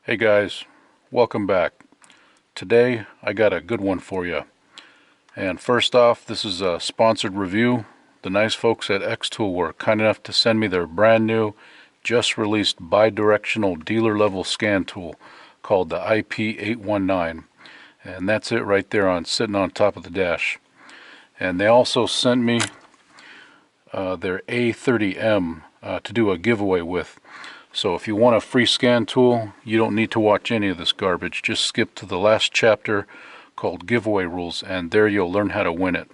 Hey guys, welcome back. Today I got a good one for you. And first off, this is a sponsored review. The nice folks at XTOOL were kind enough to send me their brand new, just released bi-directional dealer level scan tool called the IP819. And that's it right there sitting on top of the dash. And they also sent me their A30M to do a giveaway with. So if you want a free scan tool, you don't need to watch any of this garbage. Just skip to the last chapter called Giveaway Rules, and there you'll learn how to win it.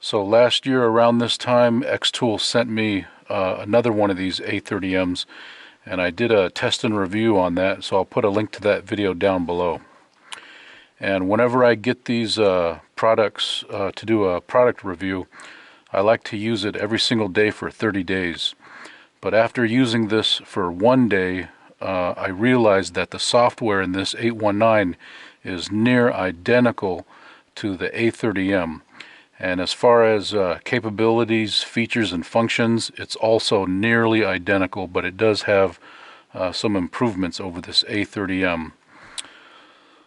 So last year around this time, XTOOL sent me another one of these A30Ms, and I did a test and review on that, so I'll put a link to that video down below. And whenever I get these products to do a product review, I like to use it every single day for 30 days. But after using this for one day, I realized that the software in this 819 is near identical to the A30M. And as far as capabilities, features, and functions, it's also nearly identical, but it does have some improvements over this A30M.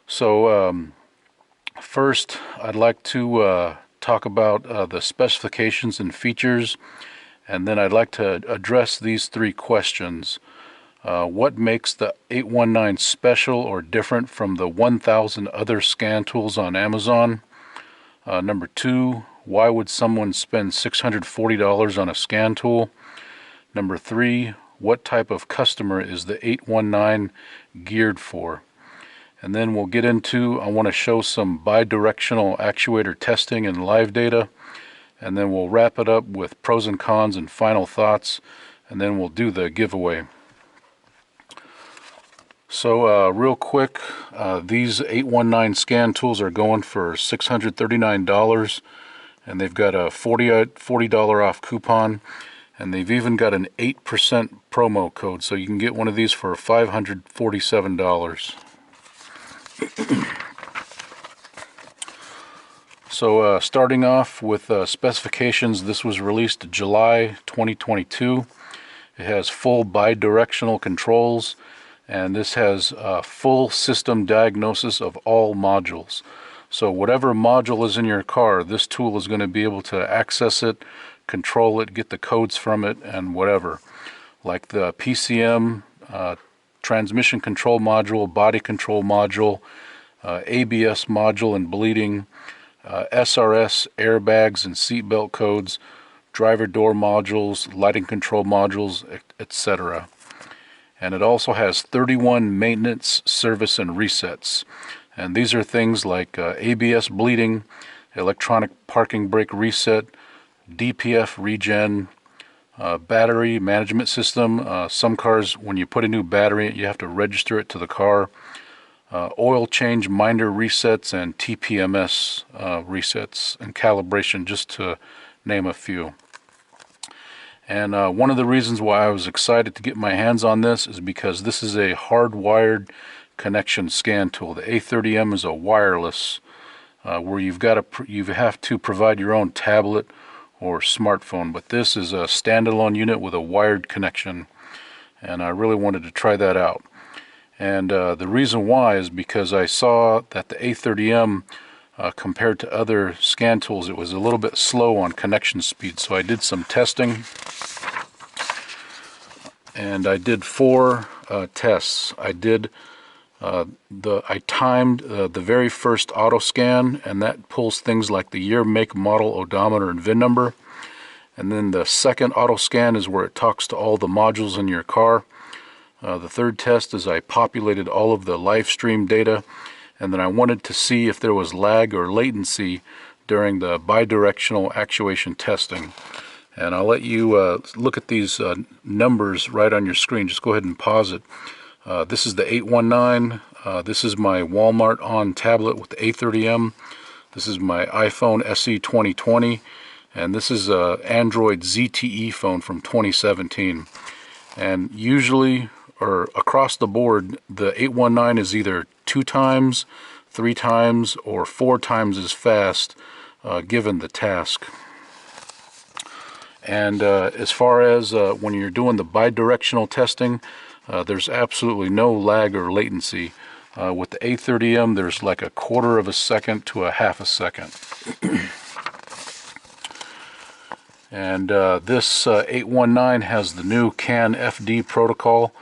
So first, I'd like to talk about the specifications and features. And then I'd like to address these three questions. What makes the 819 special or different from the 1,000 other scan tools on Amazon? Number two, why would someone spend $640 on a scan tool? Number three, what type of customer is the 819 geared for? And then we'll get into, I want to show some bi-directional actuator testing and live data. And then we'll wrap it up with pros and cons and final thoughts, and then we'll do the giveaway. So real quick, these 819 scan tools are going for $639, and they've got a $40 off coupon, and they've even got an 8% promo code, so you can get one of these for $547. So starting off with specifications, this was released July 2022. It has full bi-directional controls, and this has full system diagnosis of all modules. So whatever module is in your car, this tool is going to be able to access it, control it, get the codes from it, and whatever. Like the PCM, transmission control module, body control module, ABS module and bleeding, SRS, airbags and seatbelt codes, driver door modules, lighting control modules, etc. And it also has 31 maintenance, service, and resets. And these are things like ABS bleeding, electronic parking brake reset, DPF regen, battery management system. Some cars, when you put a new battery, you have to register it to the car. Oil change minder resets and TPMS resets and calibration, just to name a few. And one of the reasons why I was excited to get my hands on this is because this is a hardwired connection scan tool. The A30M is a wireless, where you have to provide your own tablet or smartphone, but this is a standalone unit with a wired connection, and I really wanted to try that out. And the reason why is because I saw that the A30M, compared to other scan tools, it was a little bit slow on connection speed. So I did some testing, and I did 4 tests. I timed the very first auto scan, and that pulls things like the year, make, model, odometer, and VIN number. And then the second auto scan is where it talks to all the modules in your car. The third test is I populated all of the live stream data, and then I wanted to see if there was lag or latency during the bi-directional actuation testing. And I'll let you look at these numbers right on your screen. Just go ahead and pause it. This is the 819. This is my Walmart ON tablet with the A30M. This is my iPhone SE 2020. And this is an Android ZTE phone from 2017. And usually, or across the board, the 819 is either 2 times, 3 times, or 4 times as fast given the task. And as far as when you're doing the bidirectional testing, there's absolutely no lag or latency. With the A30M, there's like a quarter of a second to a half a second. And this 819 has the new CAN FD protocol,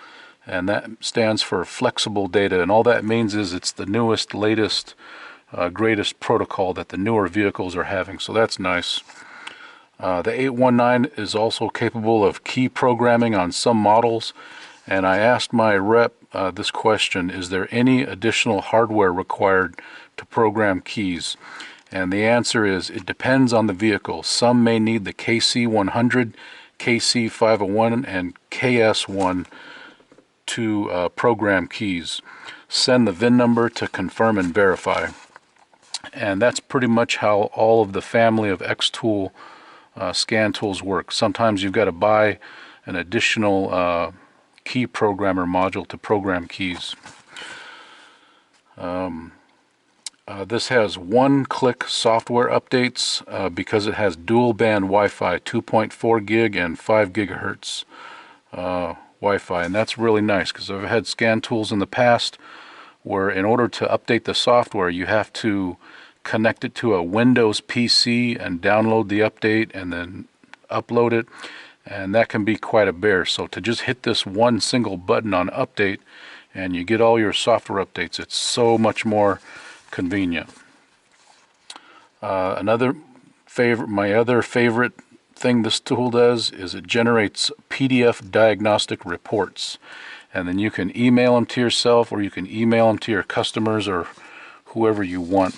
and that stands for flexible data. And all that means is it's the newest, latest, greatest protocol that the newer vehicles are having. So that's nice. The 819 is also capable of key programming on some models. And I asked my rep this question: is there any additional hardware required to program keys? And the answer is, it depends on the vehicle. Some may need the KC100, KC501, and KS1 to program keys. Send the VIN number to confirm and verify. And that's pretty much how all of the family of XTOOL scan tools work. Sometimes you've got to buy an additional key programmer module to program keys. This has one-click software updates because it has dual-band Wi-Fi, 2.4 gig and 5 gigahertz Wi-Fi, and that's really nice because I've had scan tools in the past where in order to update the software you have to connect it to a Windows PC and download the update and then upload it, and that can be quite a bear. So to just hit this one single button on update and you get all your software updates, it's so much more convenient. My other favorite thing this tool does is it generates PDF diagnostic reports, and then you can email them to yourself or you can email them to your customers or whoever you want.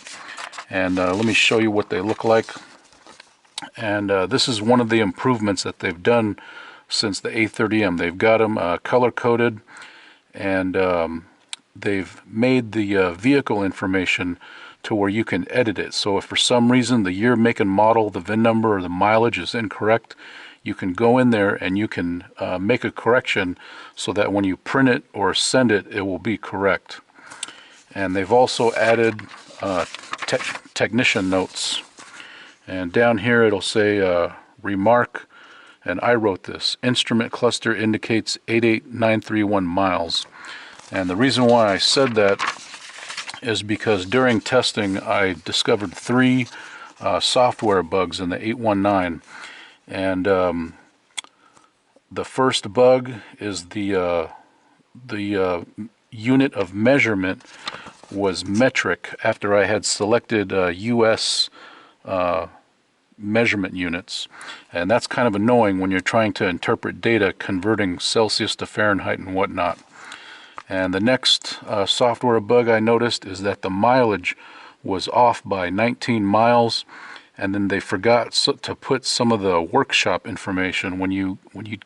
And let me show you what they look like. And this is one of the improvements that they've done since the A30M. They've got them color coded, and they've made the vehicle information to where you can edit it. So if for some reason the year, make, and model, the VIN number, or the mileage is incorrect, you can go in there and you can make a correction so that when you print it or send it, it will be correct. And they've also added technician notes. And down here it'll say remark, and I wrote this: instrument cluster indicates 88931 miles. And the reason why I said that is because during testing I discovered 3 software bugs in the 819. And the first bug is the unit of measurement was metric after I had selected US measurement units, and that's kind of annoying when you're trying to interpret data converting Celsius to Fahrenheit and whatnot. And the next software bug I noticed is that the mileage was off by 19 miles, and then they forgot to put some of the workshop information. When you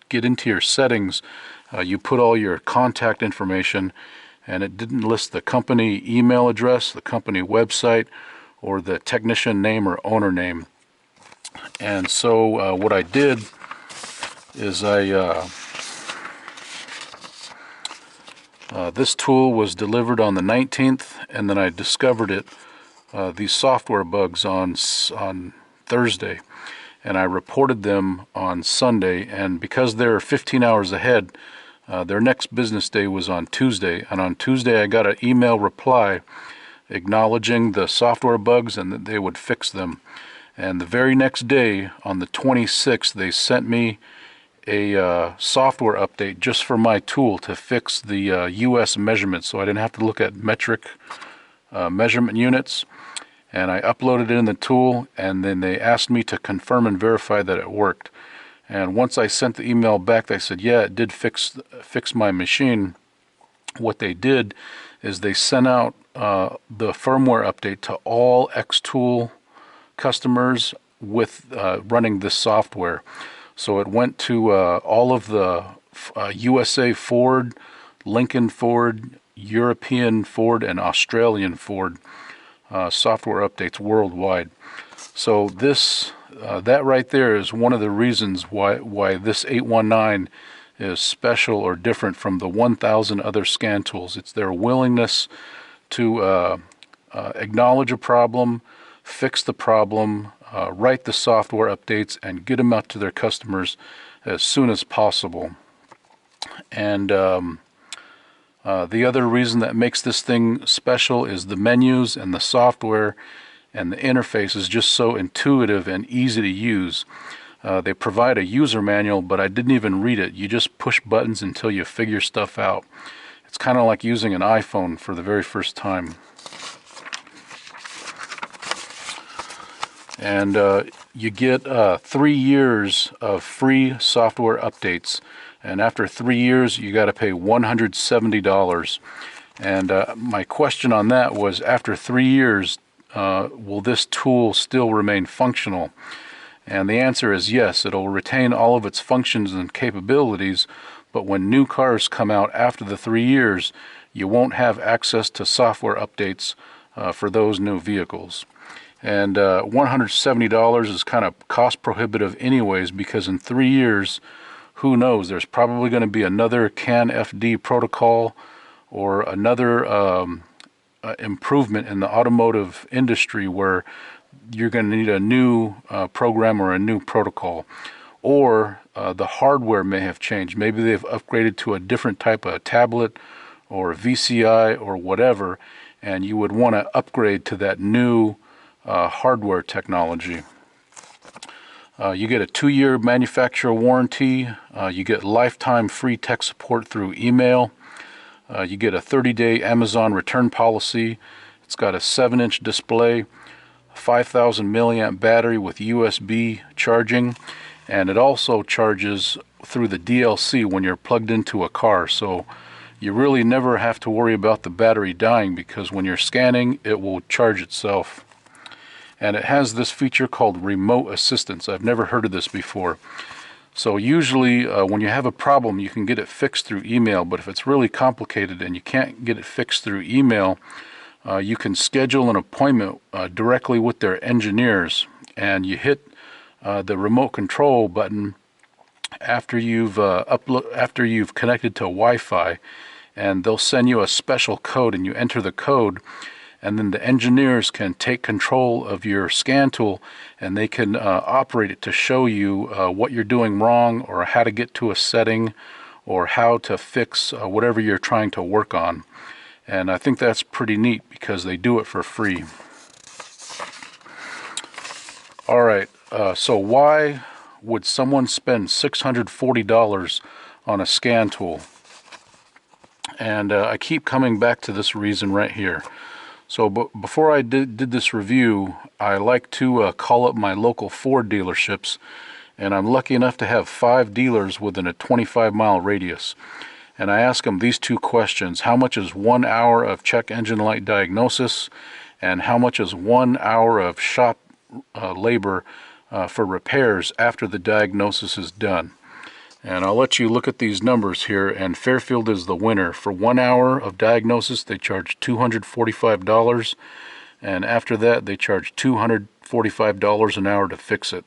get into your settings, you put all your contact information, and it didn't list the company email address, the company website, or the technician name or owner name. And so what I did is this tool was delivered on the 19th, and then I discovered it, these software bugs on Thursday, and I reported them on Sunday. And because they're 15 hours ahead, their next business day was on Tuesday, and on Tuesday I got an email reply acknowledging the software bugs and that they would fix them. And the very next day, on the 26th, they sent me a software update just for my tool to fix the US measurements, so I didn't have to look at metric measurement units. And I uploaded it in the tool, and then they asked me to confirm and verify that it worked. And once I sent the email back, they said, yeah, it did fix my machine. What they did is they sent out the firmware update to all XTOOL customers with running this software. So it went to all of the USA Ford, Lincoln Ford, European Ford, and Australian Ford software updates worldwide. So this that right there is one of the reasons why this 819 is special or different from the 1,000 other scan tools. It's their willingness to acknowledge a problem, fix the problem, write the software updates and get them out to their customers as soon as possible. And the other reason that makes this thing special is the menus and the software and the interface is just so intuitive and easy to use. They provide a user manual, but I didn't even read it. You just push buttons until you figure stuff out. It's kind of like using an iPhone for the very first time. And you get 3 years of free software updates. And after 3 years, you got to pay $170. And my question on that was, after 3 years, will this tool still remain functional? And the answer is yes. It'll retain all of its functions and capabilities, but when new cars come out after the 3 years, you won't have access to software updates for those new vehicles. And $170 is kind of cost prohibitive anyways, because in 3 years, who knows, there's probably going to be another CAN FD protocol or another improvement in the automotive industry where you're going to need a new program or a new protocol. Or the hardware may have changed. Maybe they've upgraded to a different type of tablet or VCI or whatever, and you would want to upgrade to that new hardware technology. You get a 2-year manufacturer warranty. You get lifetime free tech support through email. You get a 30-day Amazon return policy. It's got a 7-inch display, 5,000 milliamp battery with USB charging, and it also charges through the DLC when you're plugged into a car. So you really never have to worry about the battery dying, because when you're scanning, it will charge itself. And it has this feature called remote assistance. I've never heard of this before. So usually when you have a problem, you can get it fixed through email, but if it's really complicated and you can't get it fixed through email, you can schedule an appointment directly with their engineers, and you hit the remote control button after you've connected to Wi-Fi, and they'll send you a special code, and you enter the code, and then the engineers can take control of your scan tool, and they can operate it to show you what you're doing wrong, or how to get to a setting, or how to fix whatever you're trying to work on. And I think that's pretty neat because they do it for free. Alright, so why would someone spend $640 on a scan tool? And I keep coming back to this reason right here. So before I did this review, I like to call up my local Ford dealerships, and I'm lucky enough to have 5 dealers within a 25-mile radius. And I ask them these 2 questions: how much is 1 hour of check engine light diagnosis, and how much is 1 hour of shop labor for repairs after the diagnosis is done? And I'll let you look at these numbers here, and Fairfield is the winner. For 1 hour of diagnosis, they charge $245, and after that, they charge $245 an hour to fix it.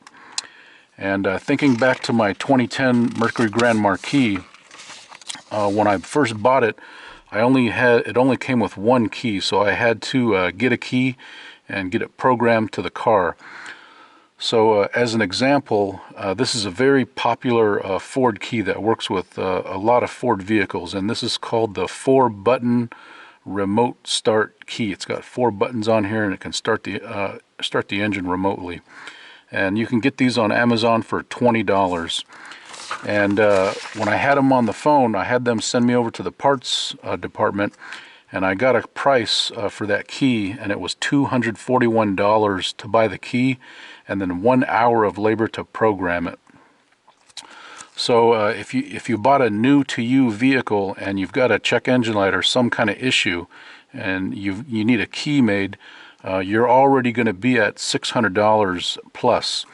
And thinking back to my 2010 Mercury Grand Marquis, when I first bought it, it only came with 1 key, so I had to get a key and get it programmed to the car. So as an example, this is a very popular Ford key that works with a lot of Ford vehicles, and this is called the 4-button remote start key. It's got 4 buttons on here, and it can start the engine remotely. And you can get these on Amazon for $20. And when I had them on the phone, I had them send me over to the parts department, and I got a price for that key, and it was $241 to buy the key, and then 1 hour of labor to program it. So if you bought a new to you vehicle and you've got a check engine light or some kind of issue, and you need a key made, you're already going to be at $600 plus.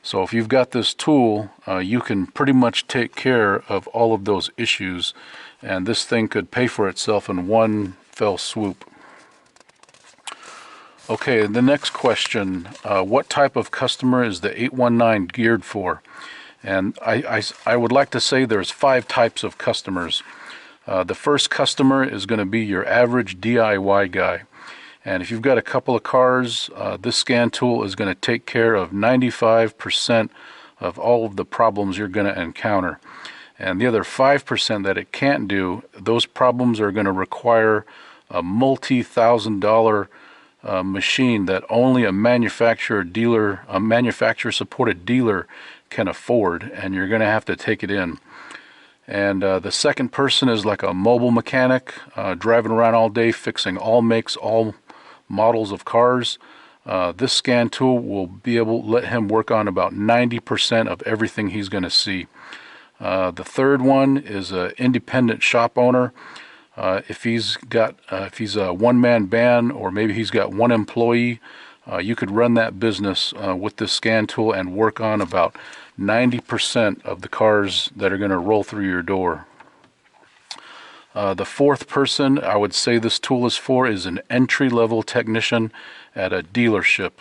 So if you've got this tool, you can pretty much take care of all of those issues, and this thing could pay for itself in one fell swoop. Okay, the next question, what type of customer is the 819 geared for? And I would like to say there's 5 types of customers. The first customer is going to be your average DIY guy. And if you've got a couple of cars, this scan tool is going to take care of 95% of all of the problems you're going to encounter. And the other 5% that it can't do, those problems are going to require a multi-thousand-dollar machine that only a manufacturer supported dealer can afford, and you're going to have to take it in. And the second person is like a mobile mechanic, driving around all day fixing all makes, all models of cars. This scan tool will be able to let him work on about 90% of everything he's going to see. The third one is an independent shop owner. If he's a one-man band, or maybe he's got one employee, you could run that business with this scan tool and work on about 90% of the cars that are going to roll through your door. The fourth person I would say this tool is for is an entry-level technician at a dealership.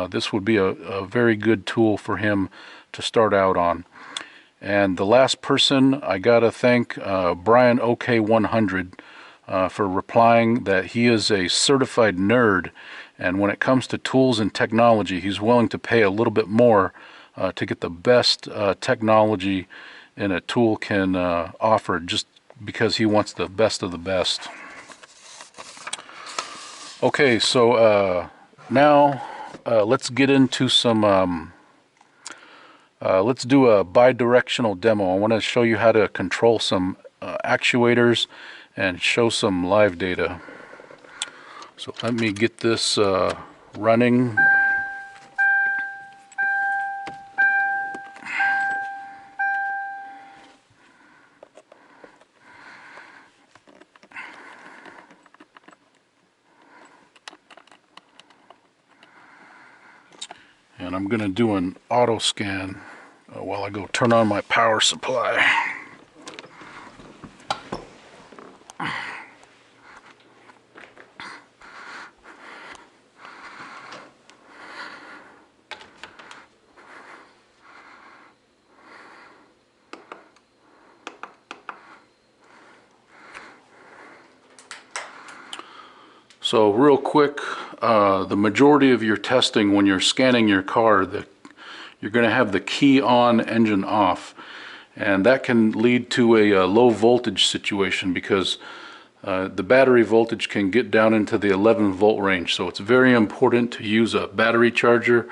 This would be a very good tool for him to start out on. And the last person, I gotta thank Brian OK100 for replying that he is a certified nerd, and when it comes to tools and technology, he's willing to pay a little bit more to get the best technology in a tool can offer, just because he wants the best of the best. Okay, so now let's get into some let's do a bi-directional demo. I want to show you how to control some actuators and show some live data. So let me get this running. And I'm going to do an auto scan while I go turn on my power supply. So real quick, the majority of your testing when you're scanning your car, you're going to have the key on, engine off. And that can lead to a low voltage situation because the battery voltage can get down into the 11 volt range. So it's very important to use a battery charger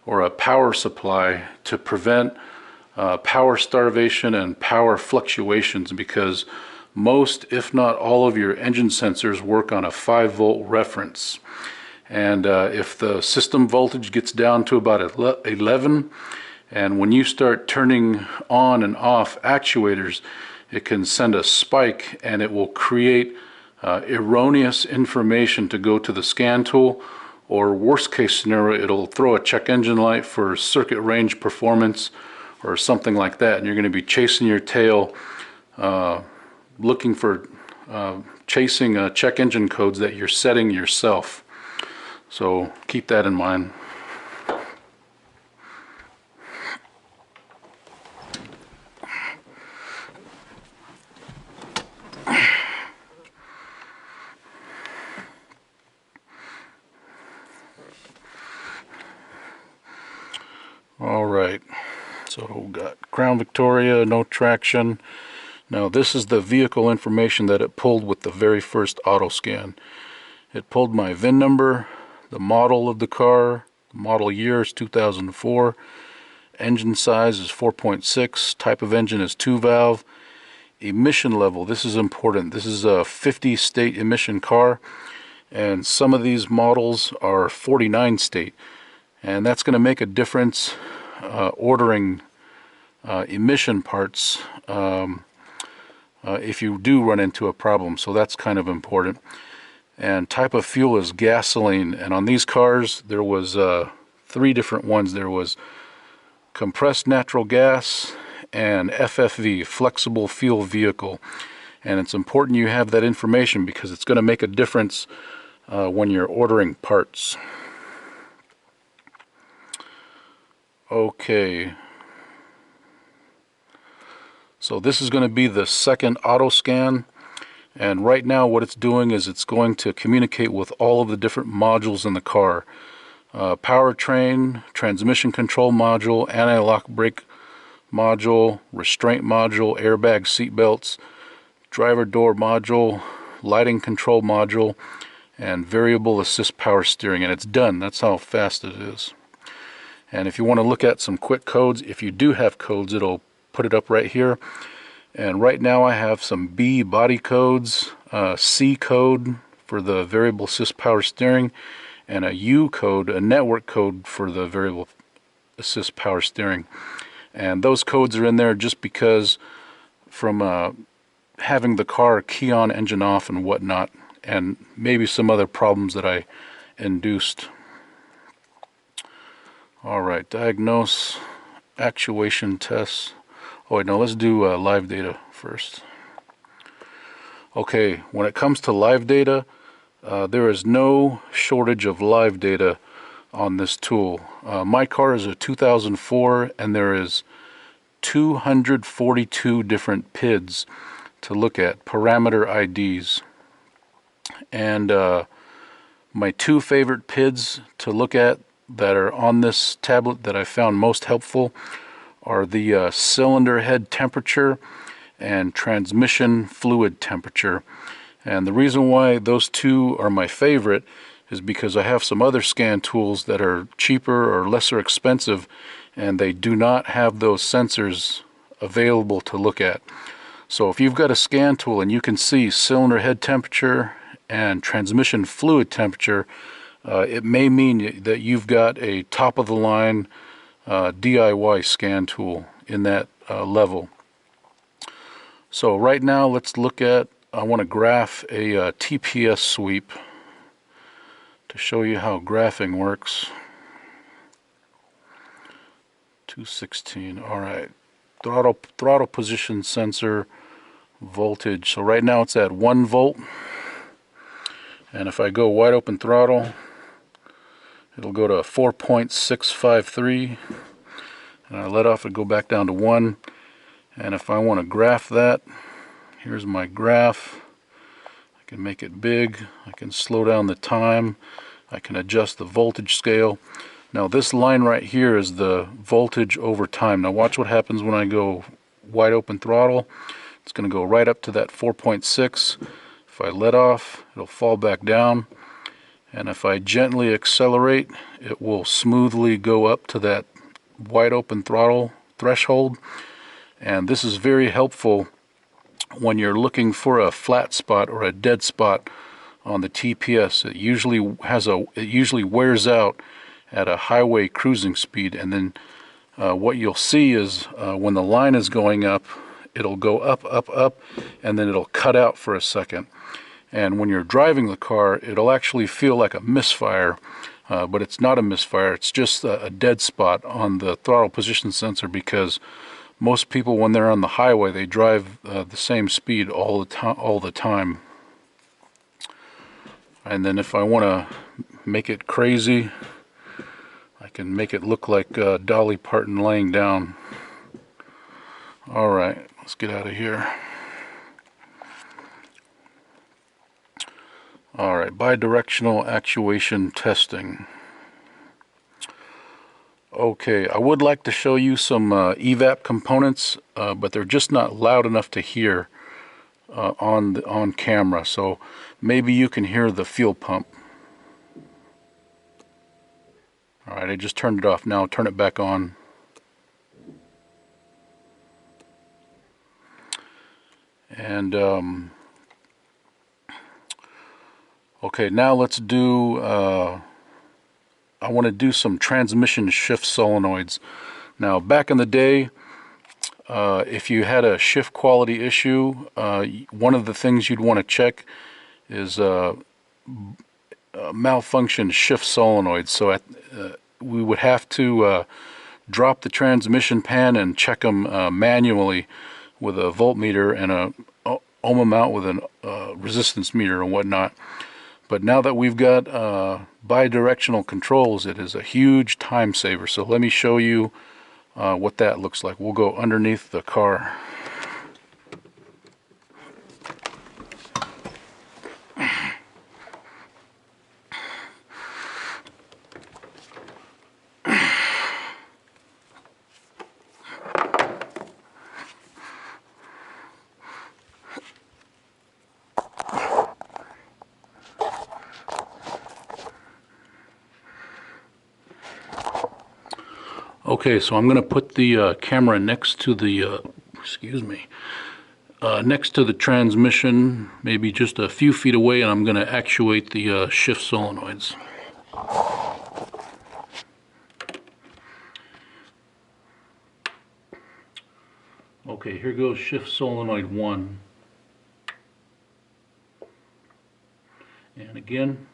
or a power supply to prevent power starvation and power fluctuations, because most, if not all, of your engine sensors work on a 5 volt reference. And if the system voltage gets down to about 11, and when you start turning on and off actuators, it can send a spike and it will create erroneous information to go to the scan tool, or worst case scenario, it'll throw a check engine light for circuit range performance or something like that, and you're going to be chasing your tail looking for chasing check engine codes that you're setting yourself. So keep that in mind. Alright, so got Crown Victoria, no traction. Now this is the vehicle information that it pulled with the very first auto scan. It pulled my VIN number, the model of the car, the model year is 2004, engine size is 4.6, type of engine is 2 valve, emission level, this is important, this is a 50 state emission car, and some of these models are 49 state, and that's going to make a difference ordering emission parts if you do run into a problem, so that's kind of important. And type of fuel is gasoline, and on these cars there was 3 different ones. There was compressed natural gas and FFV, flexible fuel vehicle, and it's important you have that information because it's going to make a difference when you're ordering parts. Okay, so this is going to be the second auto scan, And right now what it's doing is it's going to communicate with all of the different modules in the car. Powertrain, transmission control module, anti-lock brake module, restraint module, airbag seat belts, driver door module, lighting control module, and variable assist power steering. And it's done. That's how fast it is. And if you want to look at some quick codes, if you do have codes, it'll put it up right here. And right now I have some B body codes, C code for the variable assist power steering, and a U code, a network code for the variable assist power steering. And those codes are in there just because from having the car key on, engine off, and whatnot, and maybe some other problems that I induced. Alright, diagnose, actuation tests. Oh wait, no, let's do live data first. Okay, when it comes to live data, there is no shortage of live data on this tool. My car is a 2004 and there is 242 different PIDs to look at, parameter IDs. And my two favorite PIDs to look at that are on this tablet that I found most helpful are the cylinder head temperature and transmission fluid temperature. And the reason why those two are my favorite is because I have some other scan tools that are cheaper or lesser expensive, and they do not have those sensors available to look at. So if you've got a scan tool and you can see cylinder head temperature and transmission fluid temperature, it may mean that you've got a top-of-the-line DIY scan tool in that level. So right now let's look at, I want to graph a TPS sweep to show you how graphing works. 216, alright. Throttle position sensor voltage. So right now it's at 1 volt. And if I go wide open throttle, it'll go to 4.653. And I let off and go back down to 1. And if I want to graph that, here's my graph. I can make it big. I can slow down the time. I can adjust the voltage scale. Now this line right here is the voltage over time. Now watch what happens when I go wide open throttle. It's going to go right up to that 4.6. If I let off, it'll fall back down. And if I gently accelerate, it will smoothly go up to that wide open throttle threshold. And this is very helpful when you're looking for a flat spot or a dead spot on the TPS. It usually wears out at a highway cruising speed, and then what you'll see is when the line is going up, it'll go up, up, up, and then it'll cut out for a second. And when you're driving the car, it'll actually feel like a misfire, but it's not a misfire. It's just a dead spot on the throttle position sensor, because most people, when they're on the highway, they drive the same speed all the time. And then if I want to make it crazy, I can make it look like Dolly Parton laying down. Alright, let's get out of here. Alright, bi-directional actuation testing. Okay, I would like to show you some evap components, but they're just not loud enough to hear on camera. So maybe you can hear the fuel pump. Alright, I just turned it off. Now I'll turn it back on. And okay, now let's do I want to do some transmission shift solenoids. Now back in the day, if you had a shift quality issue, one of the things you'd want to check is malfunction shift solenoids. So we would have to drop the transmission pan and check them manually with a voltmeter and a ohm amount with a resistance meter and whatnot. But now that we've got bi-directional controls, it is a huge time saver. So let me show you what that looks like. We'll go underneath the car. Okay, so I'm going to put the camera next to the, next to the transmission, maybe just a few feet away, and I'm going to actuate the shift solenoids. Okay, here goes shift solenoid 1. And again.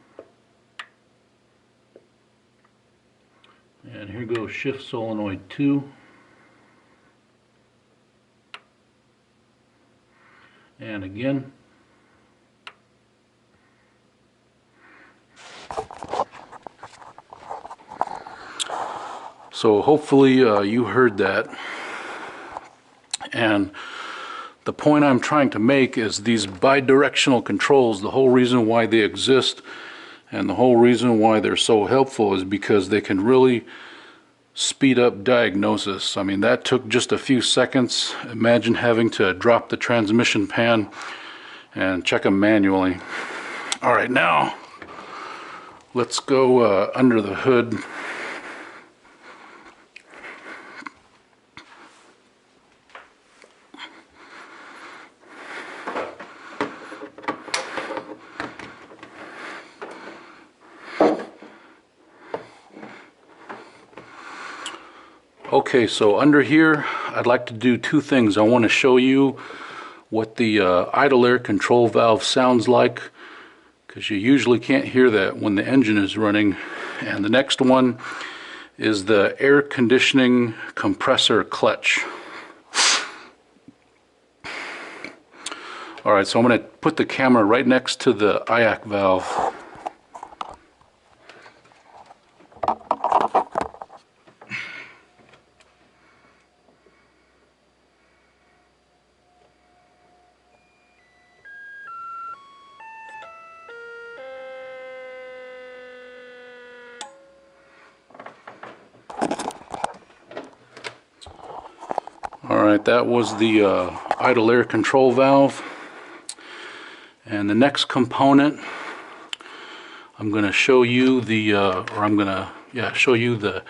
And here goes shift solenoid 2. And again. So hopefully you heard that. And the point I'm trying to make is these bidirectional controls, the whole reason why they exist and the whole reason why they're so helpful is because they can really speed up diagnosis. I mean, that took just a few seconds. Imagine having to drop the transmission pan and check them manually. All right, now let's go under the hood. Okay, so under here, I'd like to do two things. I want to show you what the idle air control valve sounds like, because you usually can't hear that when the engine is running. And the next one is the air conditioning compressor clutch. Alright, so I'm going to put the camera right next to the IAC valve. Alright, that was the idle air control valve. And the next component, I'm going to show you the, show you the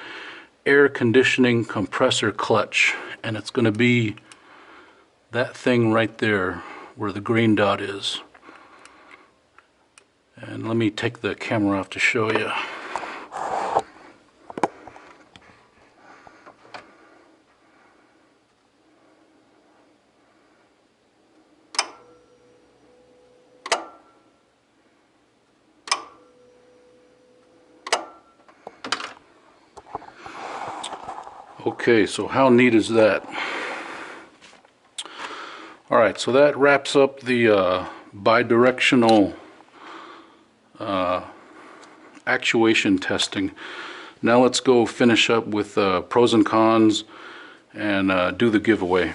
air conditioning compressor clutch. And it's going to be that thing right there where the green dot is. And let me take the camera off to show you. Okay, so how neat is that? Alright, so that wraps up the bidirectional actuation testing. Now let's go finish up with pros and cons and do the giveaway.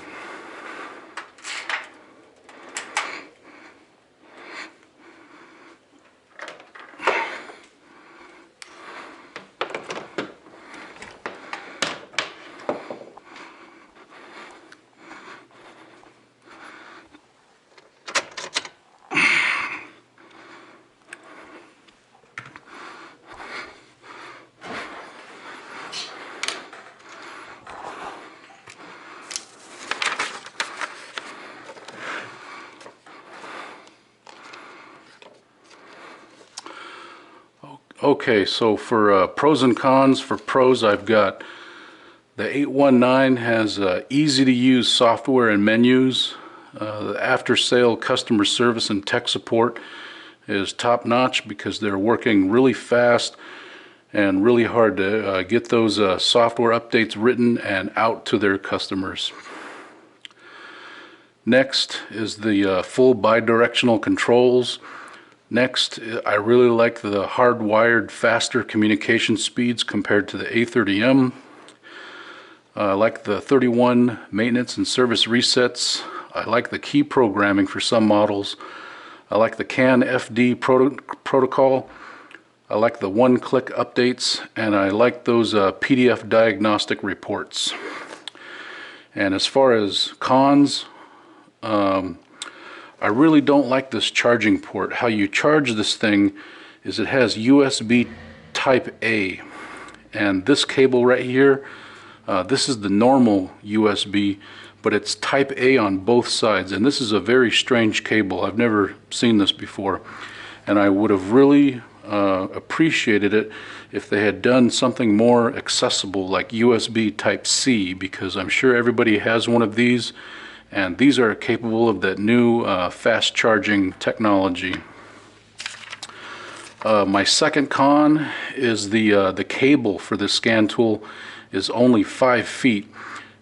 Okay, so for pros and cons, for pros I've got the 819 has easy to use software and menus. The after sale customer service and tech support is top notch because they're working really fast and really hard to get those software updates written and out to their customers. Next is the full bidirectional controls. Next, I really like the hardwired faster communication speeds compared to the A30M. I like the 31 maintenance and service resets. I like the key programming for some models. I like the CAN FD protocol. I like the one-click updates, and I like those PDF diagnostic reports. And as far as cons, I really don't like this charging port. How you charge this thing is it has USB type A, and this cable right here, This is the normal USB, but it's Type A on both sides, and this is a very strange cable. I've never seen this before, and I would have really appreciated it if they had done something more accessible like USB Type C, because I'm sure everybody has one of these, and these are capable of that new fast charging technology. My second con is the cable for this scan tool is only 5 feet,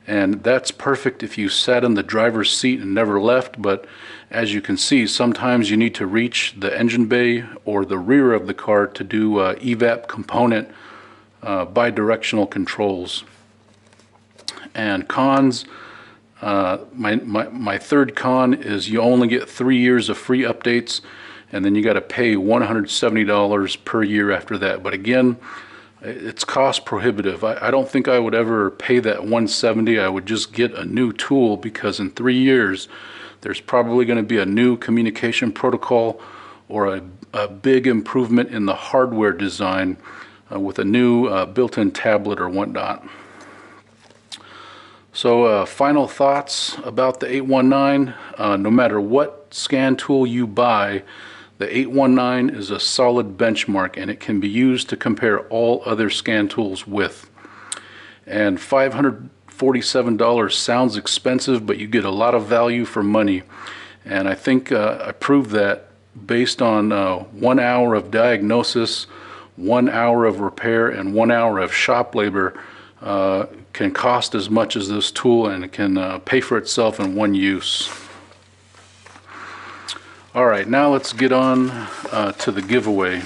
and that's perfect if you sat in the driver's seat and never left, but as you can see, sometimes you need to reach the engine bay or the rear of the car to do evap component bi-directional controls. And cons, my third con is you only get 3 years of free updates, and then you got to pay $170 per year after that. But again, it's cost prohibitive. I don't think I would ever pay that $170. I would just get a new tool, because in 3 years there's probably going to be a new communication protocol or a big improvement in the hardware design with a new built-in tablet or whatnot. So final thoughts about the 819. No matter what scan tool you buy, the 819 is a solid benchmark, and it can be used to compare all other scan tools with. And $547 sounds expensive, but you get a lot of value for money. And I think I proved that based on 1 hour of diagnosis, 1 hour of repair, and 1 hour of shop labor can cost as much as this tool, and it can pay for itself in one use. All right, now let's get on to the giveaway.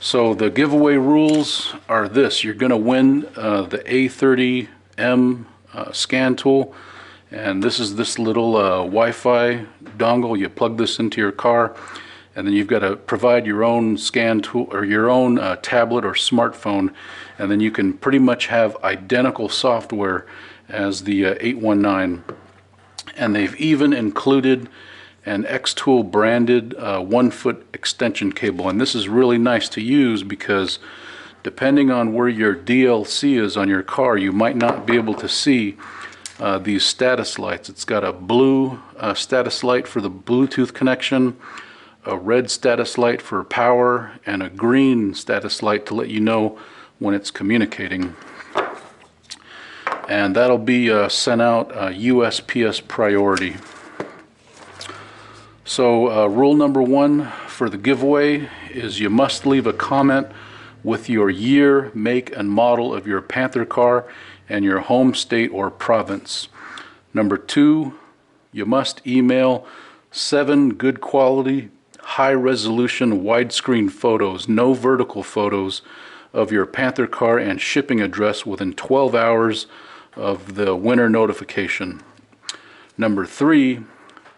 So the giveaway rules are this: you're going to win the A30M scan tool, and this is this little Wi-Fi dongle. You plug this into your car, and then you've got to provide your own scan tool or your own tablet or smartphone, and then you can pretty much have identical software as the 819. And they've even included an XTOOL branded 1-foot extension cable, and this is really nice to use because depending on where your DLC is on your car, you might not be able to see these status lights. It's got a blue status light for the Bluetooth connection, a red status light for power, and a green status light to let you know when it's communicating. And that'll be sent out USPS priority. So rule number 1 for the giveaway is you must leave a comment with your year, make, and model of your Panther car and your home state or province. Number 2, you must email 7 good quality, high resolution widescreen photos, no vertical photos, of your Panther car and shipping address within 12 hours of the winner notification. Number 3,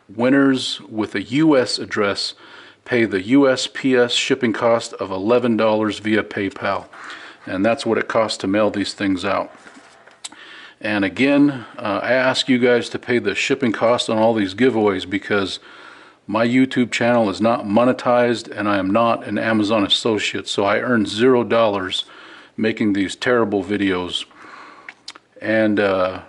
winners with a U.S. address pay the USPS shipping cost of $11 via PayPal, and that's what it costs to mail these things out. And again, I ask you guys to pay the shipping cost on all these giveaways because my YouTube channel is not monetized and I am not an Amazon associate, so I earn $0 making these terrible videos. And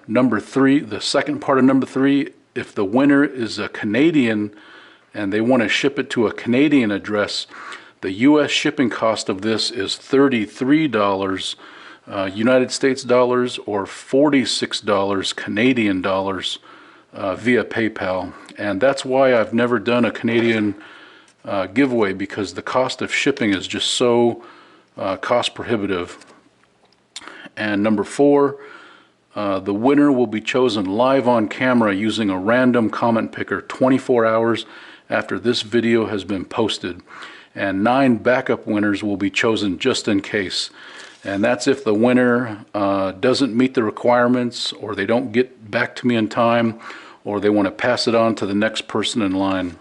number 3, the second part of number 3, if the winner is a Canadian and they want to ship it to a Canadian address, the U.S. shipping cost of this is $33 United States dollars or $46 Canadian dollars via PayPal. And that's why I've never done a Canadian giveaway, because the cost of shipping is just so cost prohibitive. And number 4, the winner will be chosen live on camera using a random comment picker 24 hours after this video has been posted. And 9 backup winners will be chosen just in case. And that's if the winner doesn't meet the requirements, or they don't get back to me in time, or they want to pass it on to the next person in line.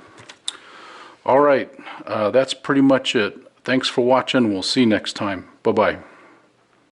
All right, that's pretty much it. Thanks for watching. We'll see you next time. Bye-bye.